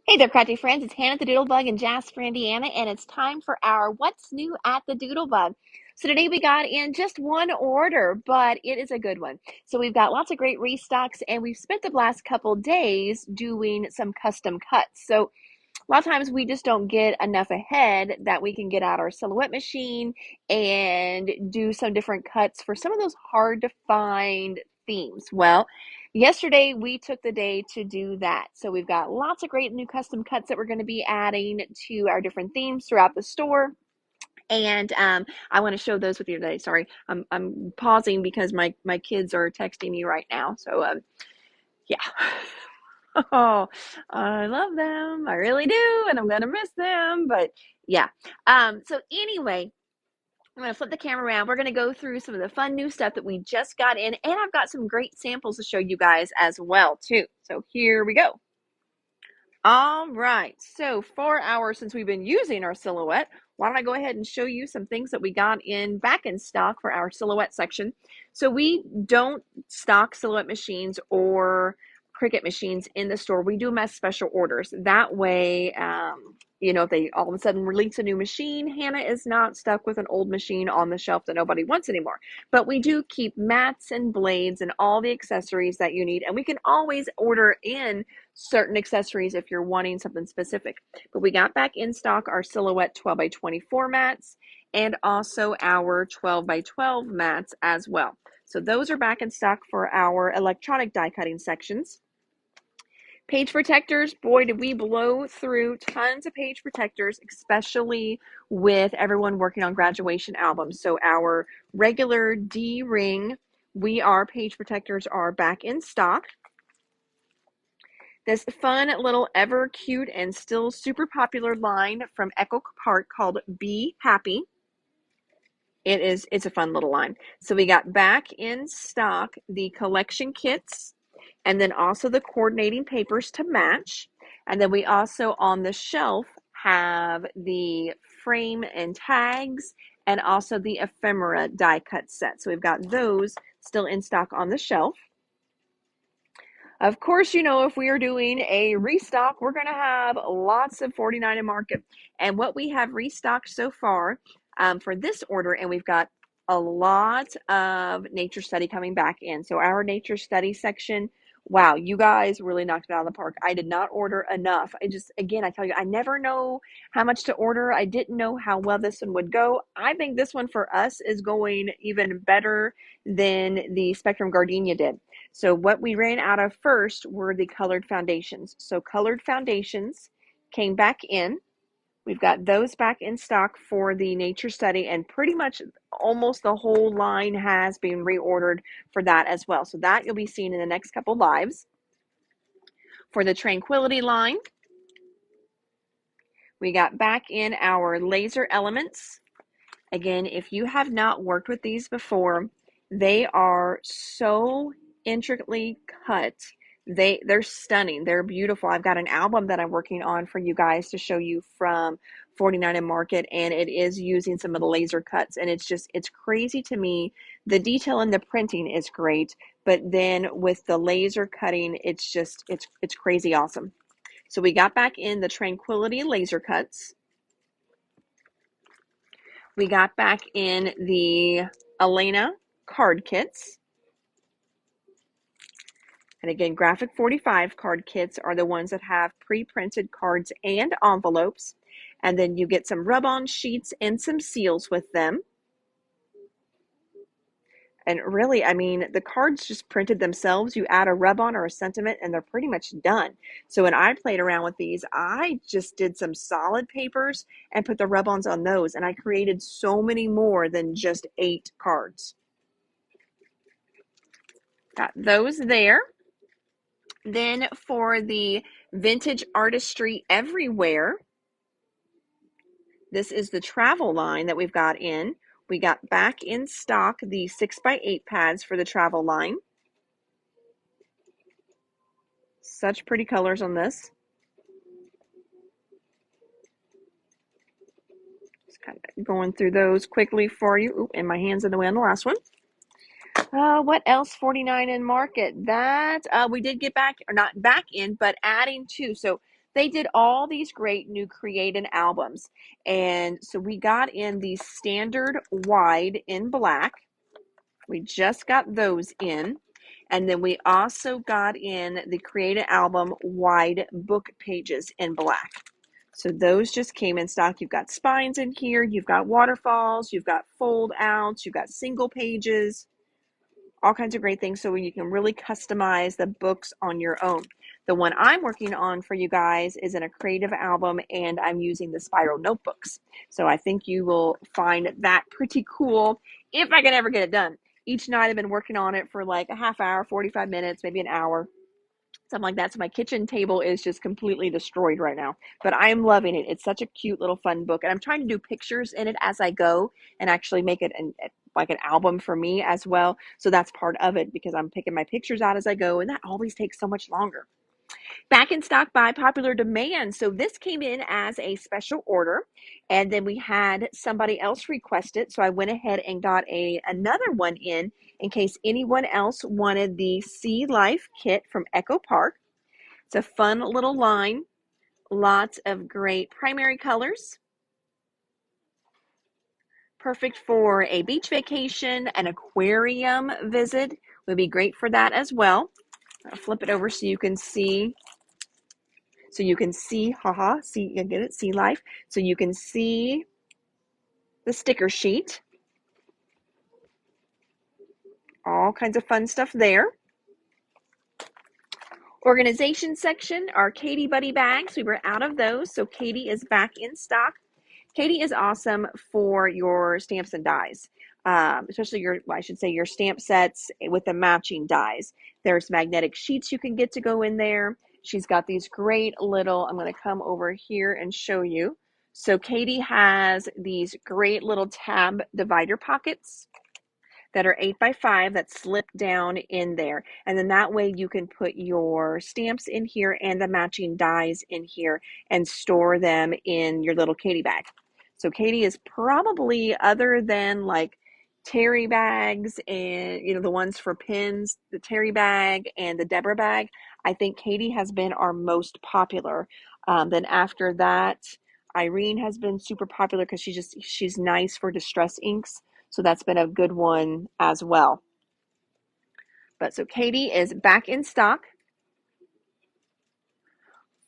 Hey there, crafty friends. It's Hannah the Doodlebug in Jasper, Indiana, and it's time for our What's New at the Doodlebug. So today we got in just one order, but it is a good one. So we've got lots of great restocks, and we've spent the last couple days doing some custom cuts. So a lot of times we just don't get enough ahead that we can get out our silhouette machine and do some different cuts for some of those hard to find themes. Well, yesterday we took the day to do that. So we've got lots of great new custom cuts that we're going to be adding to our different themes throughout the store. And I want to show those with you today. Sorry, I'm pausing because my kids are texting me right now. So yeah. Oh, I love them. I really do, and I'm gonna miss them. But yeah. So anyway, I'm gonna flip the camera around. We're gonna go through some of the fun new stuff that we just got in, and I've got some great samples to show you guys as well, too. So here we go. All right. So for our, since we've been using our silhouette, why don't I go ahead and show you some things that we got back in stock for our silhouette section. So we don't stock silhouette machines or Cricut machines in the store. We do them as special orders. That way, if they all of a sudden release a new machine, Hannah is not stuck with an old machine on the shelf that nobody wants anymore. But we do keep mats and blades and all the accessories that you need. And we can always order in certain accessories if you're wanting something specific. But we got back in stock our Silhouette 12 by 24 mats and also our 12 by 12 mats as well. So those are back in stock for our electronic die cutting sections. Page protectors, boy, did we blow through tons of page protectors, especially with everyone working on graduation albums. So our regular D-ring our page protectors are back in stock. This fun little ever cute and still super popular line from Echo Park called Be Happy. It's a fun little line. So we got back in stock the collection kits and then also the coordinating papers to match. And then we also on the shelf have the frame and tags and also the ephemera die cut set. So we've got those still in stock on the shelf. Of course, if we are doing a restock, we're going to have lots of 49 in market. And what we have restocked so far for this order, and we've got a lot of nature study coming back in. So our nature study section, wow, you guys really knocked it out of the park. I did not order enough. Again, I tell you, I never know how much to order. I didn't know how well this one would go. I think this one for us is going even better than the Spectrum Gardenia did. So what we ran out of first were the colored foundations. So colored foundations came back in. We've got those back in stock for the nature study, and pretty much almost the whole line has been reordered for that as well. So that you'll be seeing in the next couple lives. For the Tranquility line, we got back in our laser elements. Again, if you have not worked with these before, they are so intricately cut. They're stunning. They're beautiful. I've got an album that I'm working on for you guys to show you from 49 in Market, and it is using some of the laser cuts, and it's crazy to me. The detail in the printing is great, but then with the laser cutting, it's crazy awesome. So we got back in the Tranquility laser cuts. We got back in the Elena card kits. And again, Graphic 45 card kits are the ones that have pre-printed cards and envelopes. And then you get some rub-on sheets and some seals with them. And really, I mean, the cards just printed themselves. You add a rub-on or a sentiment, and they're pretty much done. So when I played around with these, I just did some solid papers and put the rub-ons on those. And I created so many more than just 8 cards. Got those there. Then for the Vintage Artistry Everywhere, this is the travel line that we've got in. We got back in stock the 6x8 pads for the travel line. Such pretty colors on this. Just kind of going through those quickly for you. Ooh, and my hand's in the way on the last one. What else? 49 in Market. That we did get back, or not back in, but adding to. So They did all these great new creative albums. And so we got in the standard wide in black. We just got those in. And then we also got in the creative album wide book pages in black. So those just came in stock. You've got spines in here. You've got waterfalls. You've got fold outs. You've got single pages. All kinds of great things so you can really customize the books on your own. The one I'm working on for you guys is in a creative album, and I'm using the spiral notebooks. So I think you will find that pretty cool if I can ever get it done. Each night I've been working on it for like a half hour, 45 minutes, maybe an hour, something like that. So my kitchen table is just completely destroyed right now, but I'm loving it. It's such a cute little fun book, and I'm trying to do pictures in it as I go and actually make it like an album for me as well. So that's part of it because I'm picking my pictures out as I go, and that always takes so much longer. Back in stock by popular demand. So this came in as a special order, and then we had somebody else request it. So I went ahead and got another one in case anyone else wanted the Sea Life kit from Echo Park. It's a fun little line, lots of great primary colors. Perfect for a beach vacation, an aquarium visit would be great for that as well. I'll flip it over so you can see. See, see, you get it, Sea Life. So you can see the sticker sheet. All kinds of fun stuff there. Organization section, our Katie Buddy bags. We were out of those, so Katie is back in stock. Katie is awesome for your stamps and dies, especially your stamp sets with the matching dies. There's magnetic sheets you can get to go in there. She's got these great little, I'm going to come over here and show you. So Katie has these great little tab divider pockets that are 8x5 that slip down in there. And then that way you can put your stamps in here and the matching dies in here and store them in your little Katie bag. So Katie is probably, other than like Terry bags and the ones for pins, the Terry bag and the Deborah bag, I think Katie has been our most popular. Then after that, Irene has been super popular because she's nice for distress inks. So that's been a good one as well. But so Katie is back in stock.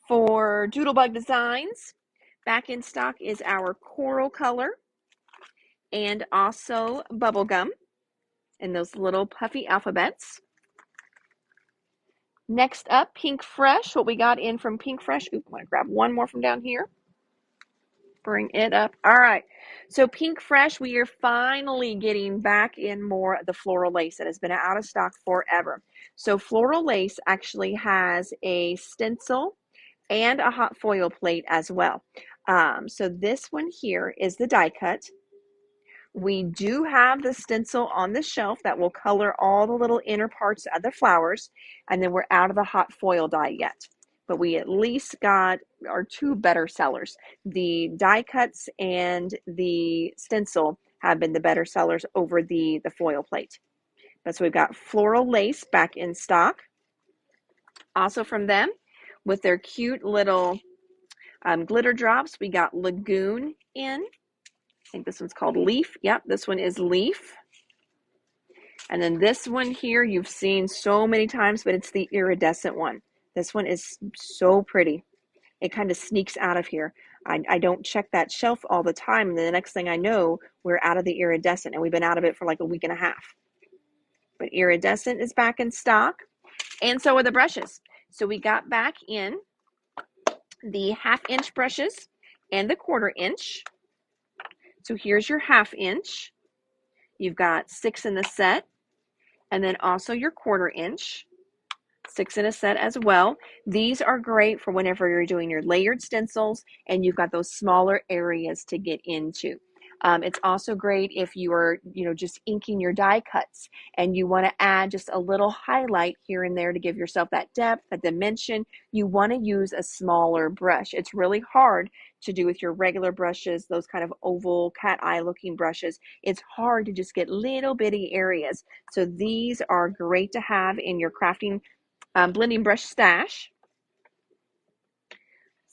For Doodlebug Designs, back in stock is our coral color and also bubblegum in those little puffy alphabets. Next up, Pink Fresh. What we got in from Pink Fresh. Oop, I'm going to grab one more from down here. Bring it up. All right. So Pink Fresh, we are finally getting back in more of the floral lace that has been out of stock forever. So floral lace actually has a stencil and a hot foil plate as well. So this one here is the die cut. We do have the stencil on the shelf that will color all the little inner parts of the flowers, and then we're out of the hot foil die yet. But we at least got our two better sellers. The die cuts and the stencil have been the better sellers over the foil plate. But so we've got floral lace back in stock. Also from them, with their cute little glitter drops, we got Lagoon in. I think this one's called Leaf. Yep, this one is Leaf. And then this one here, you've seen so many times, but it's the iridescent one. This one is so pretty. It kind of sneaks out of here. I don't check that shelf all the time, and then the next thing I know, we're out of the iridescent, and we've been out of it for like a week and a half. But iridescent is back in stock, and so are the brushes. So we got back in the 1/2 inch brushes and the 1/4 inch. So here's your 1/2 inch. You've got 6 in the set, and then also your 1/4 inch, 6 in a set as well. These are great for whenever you're doing your layered stencils and you've got those smaller areas to get into. It's also great if you are, just inking your die cuts and you want to add just a little highlight here and there to give yourself that depth, that dimension. You want to use a smaller brush. It's really hard to do with your regular brushes, those kind of oval cat eye looking brushes. It's hard to just get little bitty areas. So these are great to have in your crafting blending brush stash.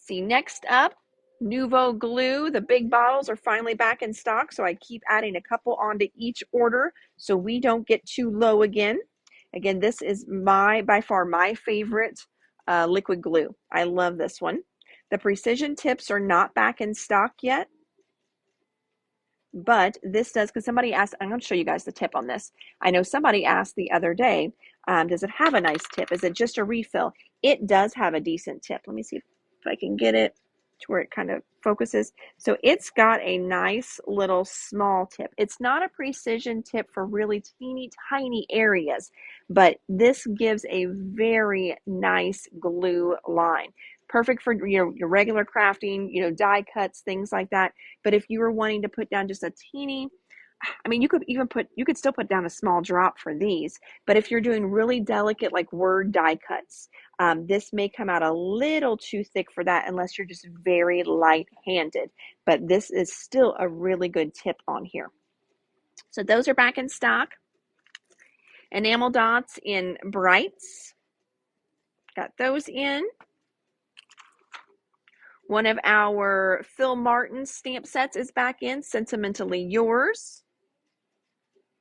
See, next up, Nuvo glue. The big bottles are finally back in stock, so I keep adding a couple onto each order so we don't get too low again. Again, this is by far my favorite liquid glue. I love this one. The precision tips are not back in stock yet, but this does, because somebody asked, I'm going to show you guys the tip on this. I know somebody asked the other day, does it have a nice tip? Is it just a refill? It does have a decent tip. Let me see if I can get it to where it kind of focuses. So it's got a nice little small tip. It's not a precision tip for really teeny tiny areas, but this gives a very nice glue line. Perfect for your regular crafting, die cuts, things like that. But if you were wanting to put down just a teeny, I mean, you could still put down a small drop for these, but if you're doing really delicate, like word die cuts, this may come out a little too thick for that unless you're just very light-handed, but this is still a really good tip on here. So those are back in stock. Enamel dots in brights, got those in. One of our Phil Martin stamp sets is back in, Sentimentally Yours.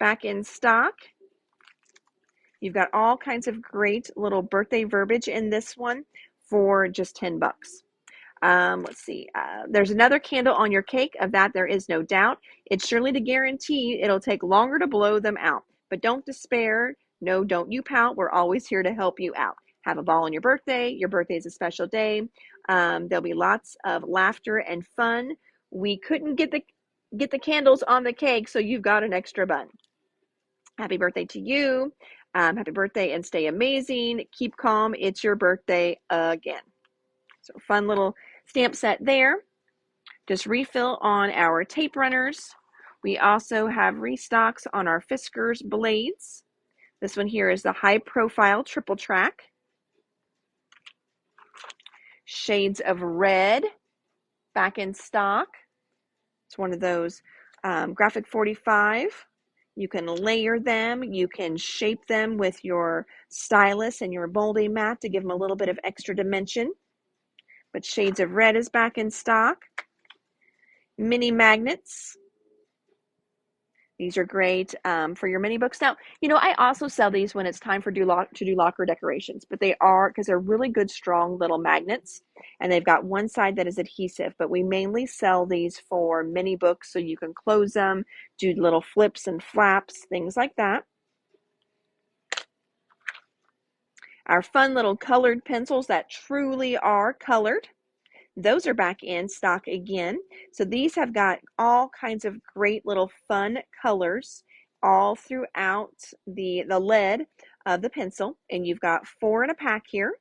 Back in stock. You've got all kinds of great little birthday verbiage in this one for just 10 bucks. Let's see. There's another candle on your cake. Of that, there is no doubt. It's surely to guarantee it'll take longer to blow them out. But don't despair. No, don't you pout. We're always here to help you out. Have a ball on your birthday. Your birthday is a special day. There'll be lots of laughter and fun. We couldn't get the candles on the cake, so you've got an extra bun. Happy birthday to you. Happy birthday and stay amazing. Keep calm. It's your birthday again. So fun little stamp set there. Just refill on our tape runners. We also have restocks on our Fiskars blades. This one here is the high profile triple track. Shades of red back in stock. It's one of those graphic 45. You can layer them. You can shape them with your stylus and your molding mat to give them a little bit of extra dimension. But Shades of Red is back in stock. Mini magnets. These are great for your mini books. Now, I also sell these when it's time to do locker decorations, but because they're really good, strong little magnets, and they've got one side that is adhesive, but we mainly sell these for mini books so you can close them, do little flips and flaps, things like that. Our fun little colored pencils that truly are colored. Those are back in stock again. So these have got all kinds of great little fun colors all throughout the lead of the pencil. And you've got 4 in a pack here.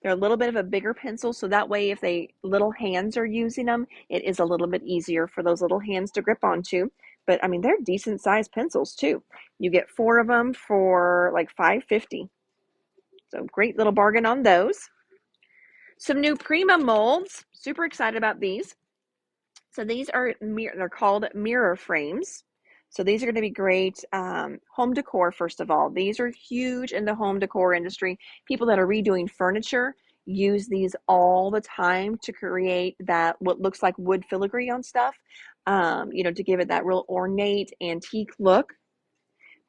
They're a little bit of a bigger pencil, so that way if little hands are using them, it is a little bit easier for those little hands to grip onto. But I mean, they're decent sized pencils too. You get 4 of them for like $5.50. So great little bargain on those. Some new Prima molds. Super excited about these. So these are, they're called mirror frames. So these are going to be great home decor, first of all. These are huge in the home decor industry. People that are redoing furniture use these all the time to create that, what looks like wood filigree on stuff, to give it that real ornate antique look.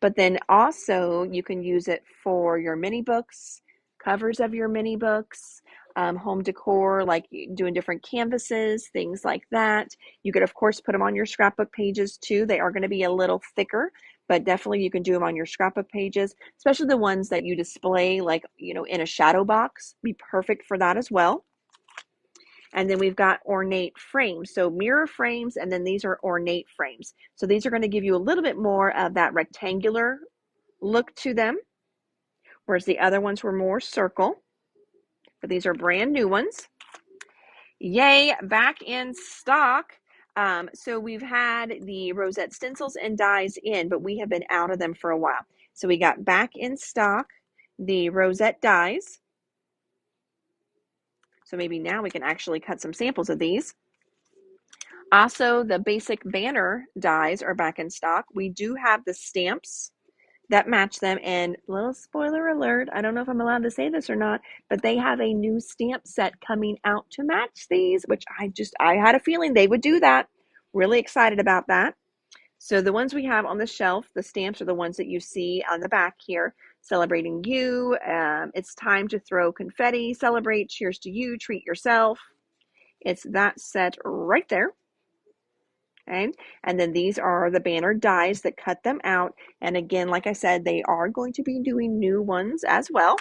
But then also you can use it for your mini books, covers of your mini books, home decor, like doing different canvases, things like that. You could, of course, put them on your scrapbook pages too. They are going to be a little thicker, but definitely you can do them on your scrapbook pages, especially the ones that you display like, in a shadow box. Be perfect for that as well. And then we've got ornate frames. So mirror frames, and then these are ornate frames. So these are going to give you a little bit more of that rectangular look to them, whereas the other ones were more circle. But these are brand new ones. Yay, back in stock. So we've had the rosette stencils and dies in, but we have been out of them for a while. So we got back in stock the rosette dies. So maybe now we can actually cut some samples of these. Also, the basic banner dies are back in stock. We do have the stamps that match them. And little spoiler alert, I don't know if I'm allowed to say this or not, but they have a new stamp set coming out to match these, which I had a feeling they would do that. Really excited about that. So the ones we have on the shelf, the stamps are the ones that you see on the back here. Celebrating you. It's time to throw confetti. Celebrate. Cheers to you. Treat yourself. It's that set right there. Okay. And then these are the banner dies that cut them out. And again, like I said, they are going to be doing new ones as well.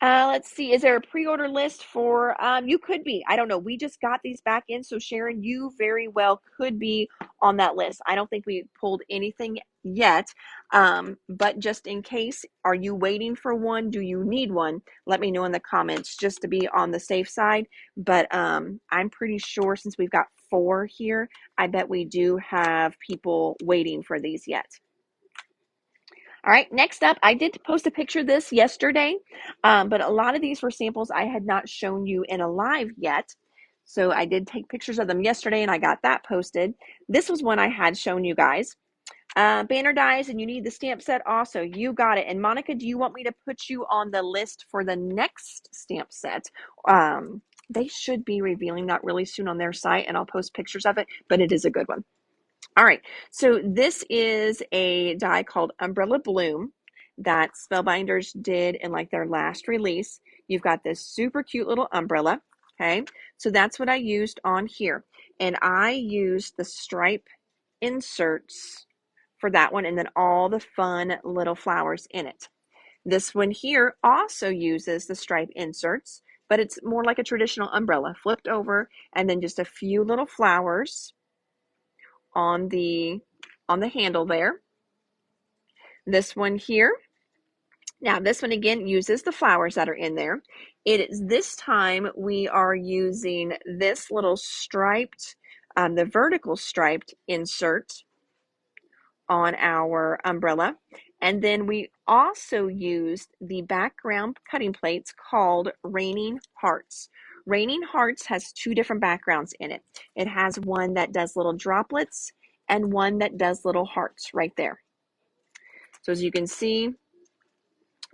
Let's see. Is there a pre-order list for, you could be, I don't know. We just got these back in. So Sharon, you very well could be on that list. I don't think we pulled anything yet. But just in case, are you waiting for one? Do you need one? Let me know in the comments just to be on the safe side. But, I'm pretty sure since we've got 4 here, I bet we do have people waiting for these yet. All right, next up, I did post a picture of this yesterday, but a lot of these were samples I had not shown you in a live yet. So I did take pictures of them yesterday and I got that posted. This was one I had shown you guys. Banner dies and you need the stamp set also. You got it. And Monica, do you want me to put you on the list for the next stamp set? They should be revealing that really soon on their site and I'll post pictures of it, but it is a good one. All right, so this is a die called Umbrella Bloom that Spellbinders did in like their last release. You've got this super cute little umbrella, okay? So that's what I used on here. And I used the stripe inserts for that one and then all the fun little flowers in it. This one here also uses the stripe inserts, but it's more like a traditional umbrella, flipped over, and then just a few little flowers on the handle there. This one here, now this one again uses the flowers that are in there. It is this time we are using this little striped, the vertical striped insert on our umbrella. And then we also used the background cutting plates called Raining Hearts. Raining Hearts has 2 different backgrounds in it. It has one that does little droplets and one that does little hearts right there. So as you can see,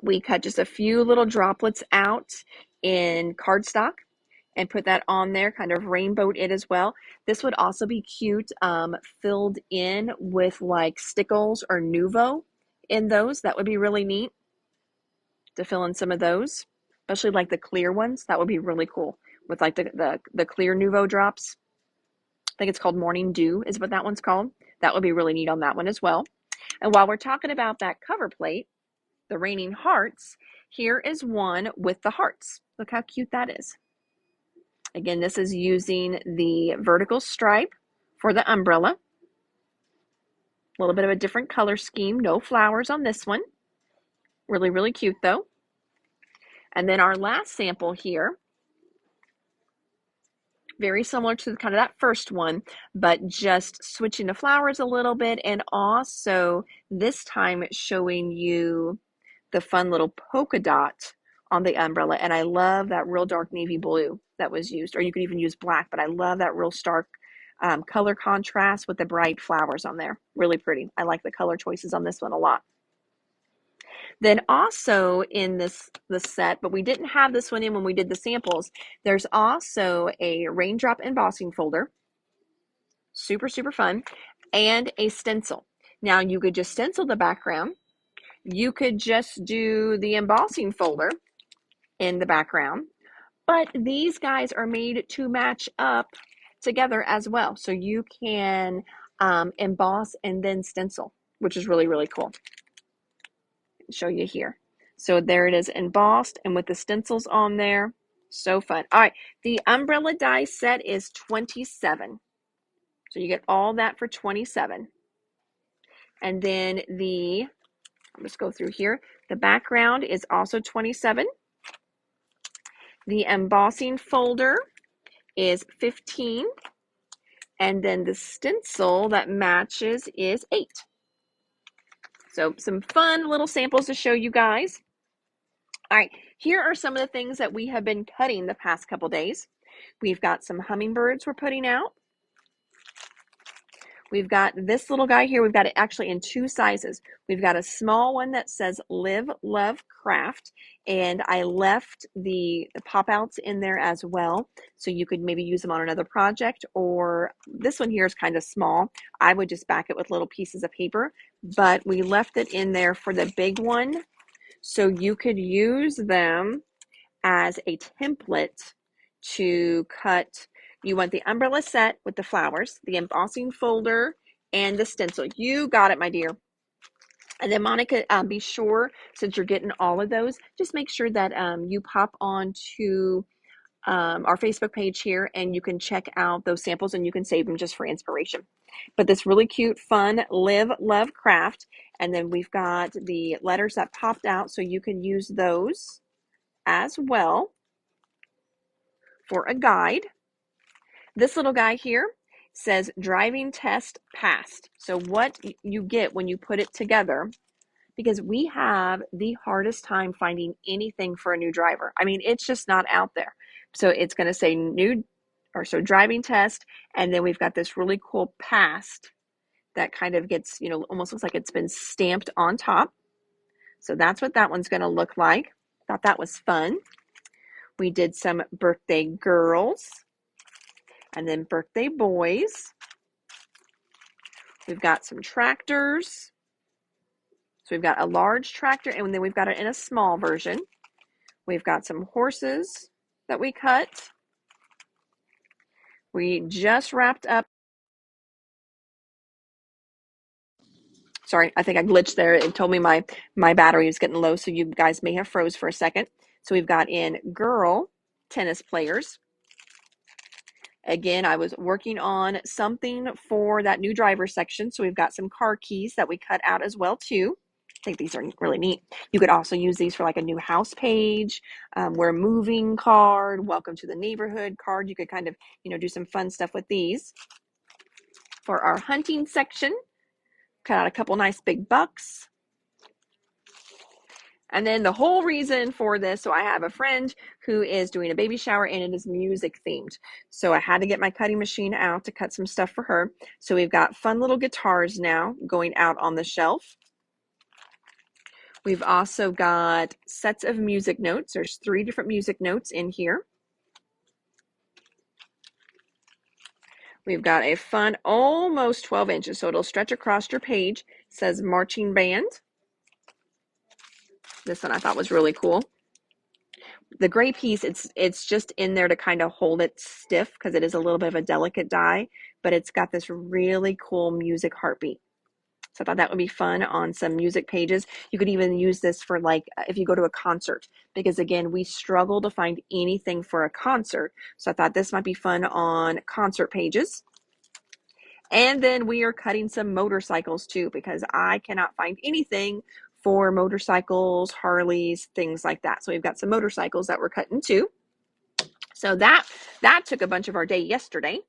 we cut just a few little droplets out in cardstock and put that on there, kind of rainbowed it as well. This would also be cute filled in with like stickles or Nuvo in those. That would be really neat to fill in some of those, especially like the clear ones. That would be really cool with like the clear Nuvo drops. I think it's called Morning Dew is what that one's called. That would be really neat on that one as well. And while we're talking about that cover plate, the Raining Hearts, here is one with the hearts. Look how cute that is. Again, this is using the vertical stripe for the umbrella. A little bit of a different color scheme. No flowers on this one. Really, really cute though. And then our last sample here, very similar to kind of that first one, but just switching the flowers a little bit and also this time showing you the fun little polka dot on the umbrella. And I love that real dark navy blue that was used, or you could even use black, but I love that real stark color contrast with the bright flowers on there. Really pretty. I like the color choices on this one a lot. Then also in the set, but we didn't have this one in when we did the samples, there's also a raindrop embossing folder. Super, super fun. And a stencil. Now you could just stencil the background. You could just do the embossing folder in the background, but these guys are made to match up together as well. So you can emboss and then stencil, which is really, really cool. I'll show you here. So there it is embossed and with the stencils on there. So fun. All right, the umbrella die set is 27. So you get all that for 27. And then let's go through here. The background is also 27. The embossing folder is 15. And then the stencil that matches is 8. So some fun little samples to show you guys. All right, here are some of the things that we have been cutting the past couple days. We've got some hummingbirds we're putting out. We've got this little guy here. We've got it actually in two sizes. We've got a small one that says Live, Love, Craft. And I left the pop outs in there as well. So you could maybe use them on another project, or this one here is kind of small. I would just back it with little pieces of paper, but we left it in there for the big one. So you could use them as a template to cut. You want the umbrella set with the flowers, the embossing folder, and the stencil. You got it, my dear. And then Monica, be sure, since you're getting all of those, just make sure that you pop on to our Facebook page here, and you can check out those samples and you can save them just for inspiration. But this really cute, fun Live, Love, Craft. And then we've got the letters that popped out, so you can use those as well for a guide. This little guy here says driving test passed. So what you get when you put it together, because we have the hardest time finding anything for a new driver. I mean, it's just not out there. So it's going to say driving test, and then we've got this really cool passed that kind of gets, almost looks like it's been stamped on top. So that's what that one's going to look like. Thought that was fun. We did some birthday girls and then birthday boys. We've got some tractors. So we've got a large tractor, and then we've got it in a small version. We've got some horses that we cut. We just wrapped up. Sorry, I think I glitched there. It told me my battery was getting low, so you guys may have froze for a second. So we've got in girl tennis players. Again, I was working on something for that new driver section, so we've got some car keys that we cut out as well too. I think these are really neat. You could also use these for like a new house page, we're moving card, welcome to the neighborhood card. You could kind of, do some fun stuff with these. For our hunting section, cut out a couple nice big bucks. And then the whole reason for this, so I have a friend who is doing a baby shower and it is music themed. So I had to get my cutting machine out to cut some stuff for her. So we've got fun little guitars now going out on the shelf. We've also got sets of music notes. There's 3 different music notes in here. We've got a fun, almost 12 inches, so it'll stretch across your page. It says marching band. This one I thought was really cool. The gray piece, it's just in there to kind of hold it stiff because it is a little bit of a delicate die, but it's got this really cool music heartbeat. So I thought that would be fun on some music pages. You could even use this for like if you go to a concert, because again, we struggle to find anything for a concert. So I thought this might be fun on concert pages. And then we are cutting some motorcycles too, because I cannot find anything for motorcycles, Harleys, things like that. So we've got some motorcycles that we're cutting too. So that took a bunch of our day yesterday.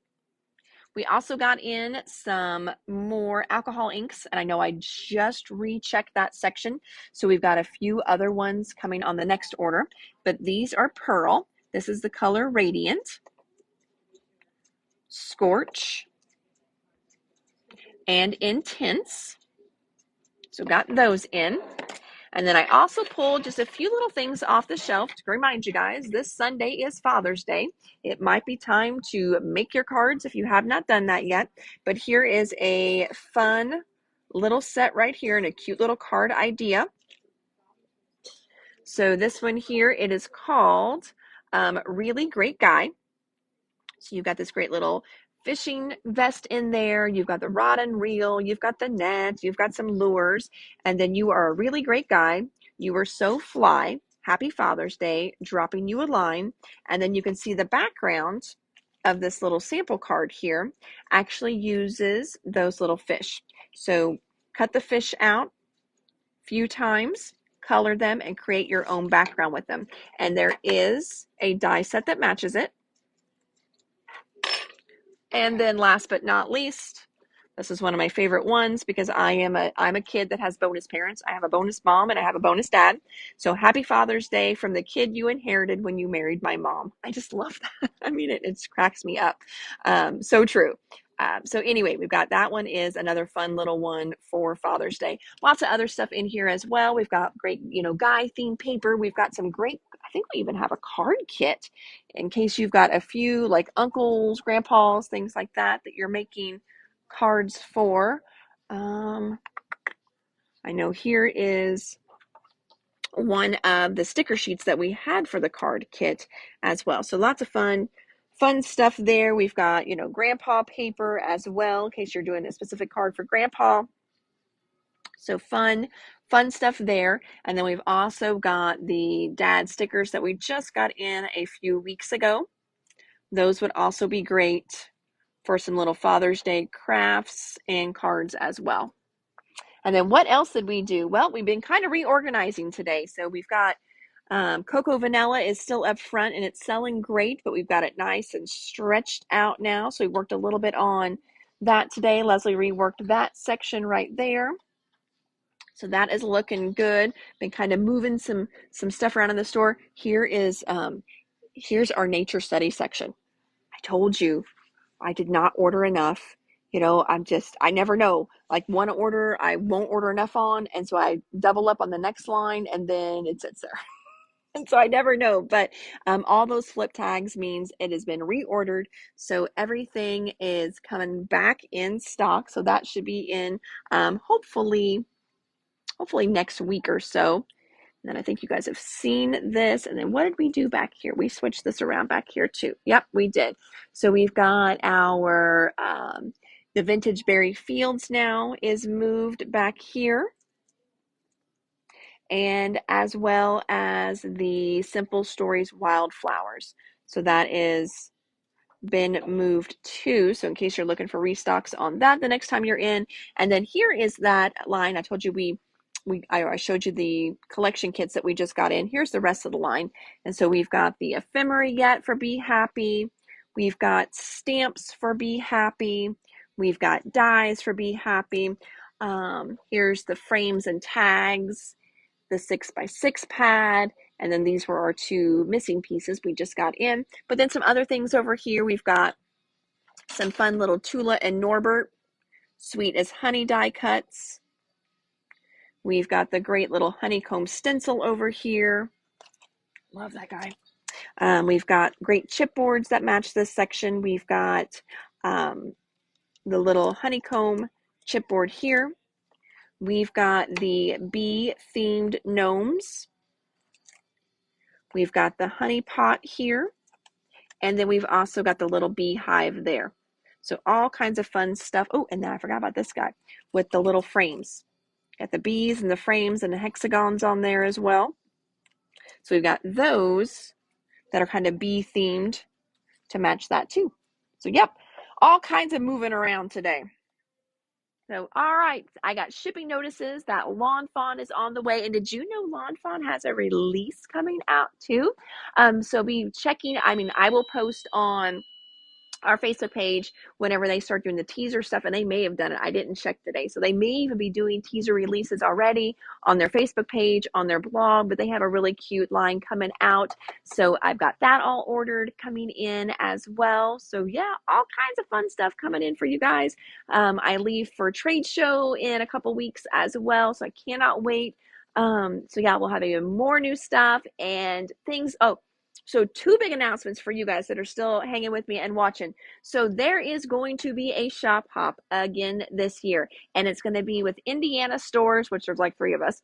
We also got in some more alcohol inks, and I know I just rechecked that section. So we've got a few other ones coming on the next order, but these are Pearl. This is the color Radiant, Scorch, and Intense. So got those in. And then I also pulled just a few little things off the shelf to remind you guys, this Sunday is Father's Day. It might be time to make your cards if you have not done that yet. But here is a fun little set right here and a cute little card idea. So this one here, it is called Really Great Guy. So you've got this great little fishing vest in there. You've got the rod and reel. You've got the net. You've got some lures. And then you are a really great guy. You were so fly. Happy Father's Day. Dropping you a line. And then you can see the background of this little sample card here actually uses those little fish. So cut the fish out a few times, color them, and create your own background with them. And there is a die set that matches it. And then last but not least, this is one of my favorite ones because I'm a kid that has bonus parents. I have a bonus mom and I have a bonus dad. So happy Father's Day from the kid you inherited when you married my mom. I just love that. I mean, it cracks me up. So true. So anyway, we've got that one is another fun little one for Father's Day. Lots of other stuff in here as well. We've got great, guy themed paper. We've got some great, I think we even have a card kit in case you've got a few like uncles, grandpas, things like that you're making cards for. I know here is one of the sticker sheets that we had for the card kit as well. So lots of fun stuff there. We've got, grandpa paper as well in case you're doing a specific card for grandpa. So fun stuff there. And then we've also got the dad stickers that we just got in a few weeks ago. Those would also be great for some little Father's Day crafts and cards as well. And then what else did we do? Well, we've been kind of reorganizing today. So we've got Cocoa Vanilla is still up front and it's selling great, but we've got it nice and stretched out now. So we worked a little bit on that today. Leslie reworked that section right there. So that is looking good. Been kind of moving some stuff around in the store. Here is here's our nature study section. I told you I did not order enough. I never know. Like one order, I won't order enough on. And so I double up on the next line and then it sits there. And so I never know. But all those flip tags means it has been reordered. So everything is coming back in stock. So that should be in hopefully next week or so. And then I think you guys have seen this. And then what did we do back here? We switched this around back here too. Yep, we did. So we've got our, the Vintage Berry Fields now is moved back here. And as well as the Simple Stories Wildflowers. So that is been moved too. So in case you're looking for restocks on that the next time you're in. And then here is that line. I told you I showed you the collection kits that we just got in. Here's the rest of the line. And so we've got the ephemera yet for Be Happy. We've got stamps for Be Happy. We've got dies for Be Happy. Here's the frames and tags, the 6x6 pad, and then these were our two missing pieces we just got in. But then some other things over here. We've got some fun little Tula and Norbert Sweet as Honey die cuts. We've got the great little honeycomb stencil over here. Love that guy. We've got great chipboards that match this section. We've got the little honeycomb chipboard here. We've got the bee-themed gnomes. We've got the honey pot here. And then we've also got the little beehive there. So all kinds of fun stuff. Oh, and then I forgot about this guy with the little frames. Got the bees and the frames and the hexagons on there as well. So we've got those that are kind of bee themed to match that too. So yep, all kinds of moving around today. So, all right, I got shipping notices that Lawn Fawn is on the way. And did you know Lawn Fawn has a release coming out too? So be checking. I will post on our Facebook page whenever they start doing the teaser stuff, and they may have done it. I didn't check today. So they may even be doing teaser releases already on their Facebook page, on their blog, but they have a really cute line coming out. So I've got that all ordered coming in as well. So yeah, all kinds of fun stuff coming in for you guys. I leave for a trade show in a couple weeks as well. So I cannot wait. So yeah, we'll have even more new stuff and things. Oh, so two big announcements for you guys that are still hanging with me and watching. So there is going to be a shop hop again this year, and it's going to be with Indiana stores, which there's like 3 of us,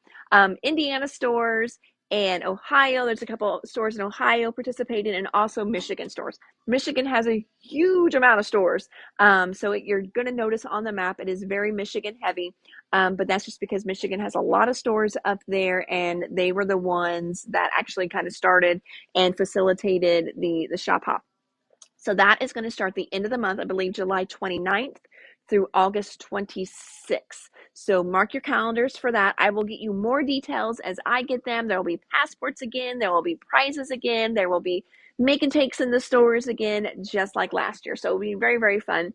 Indiana stores and Ohio. There's a couple stores in Ohio participating, and also Michigan stores. Michigan has a huge amount of stores. So you're going to notice on the map, it is very Michigan heavy. But that's just because Michigan has a lot of stores up there, and they were the ones that actually kind of started and facilitated the shop hop. So that is going to start the end of the month, I believe July 29th through August 26th. So mark your calendars for that. I will get you more details as I get them. There will be passports again. There will be prizes again. There will be make and takes in the stores again, just like last year. So it'll be very, very fun.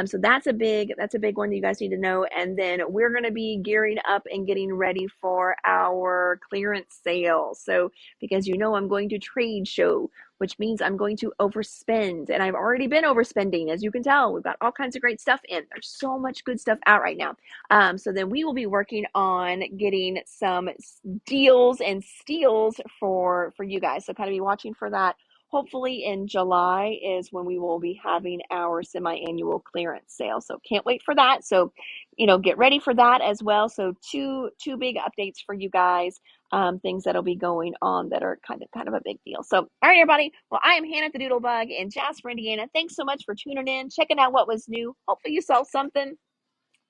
So that's a big one that you guys need to know. And then we're going to be gearing up and getting ready for our clearance sale. So because I'm going to trade show, which means I'm going to overspend, and I've already been overspending, as you can tell. We've got all kinds of great stuff in. There's so much good stuff out right now. So then we will be working on getting some deals and steals for you guys. So kind of be watching for that. Hopefully in July is when we will be having our semi-annual clearance sale. So can't wait for that. So, get ready for that as well. So two big updates for you guys. Things that'll be going on that are kind of a big deal. So, all right, everybody. Well, I am Hannah the Doodle Bug in Jasper, Indiana. Thanks so much for tuning in, checking out what was new. Hopefully you saw something.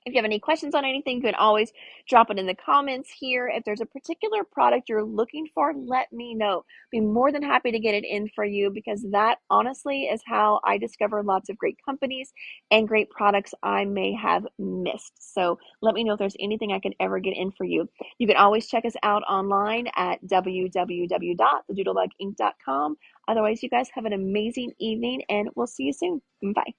If you have any questions on anything, you can always drop it in the comments here. If there's a particular product you're looking for, let me know. Be more than happy to get it in for you, because that honestly is how I discover lots of great companies and great products I may have missed. So let me know if there's anything I can ever get in for you. You can always check us out online at www.thedoodlebuginc.com. Otherwise, you guys have an amazing evening, and we'll see you soon. Bye.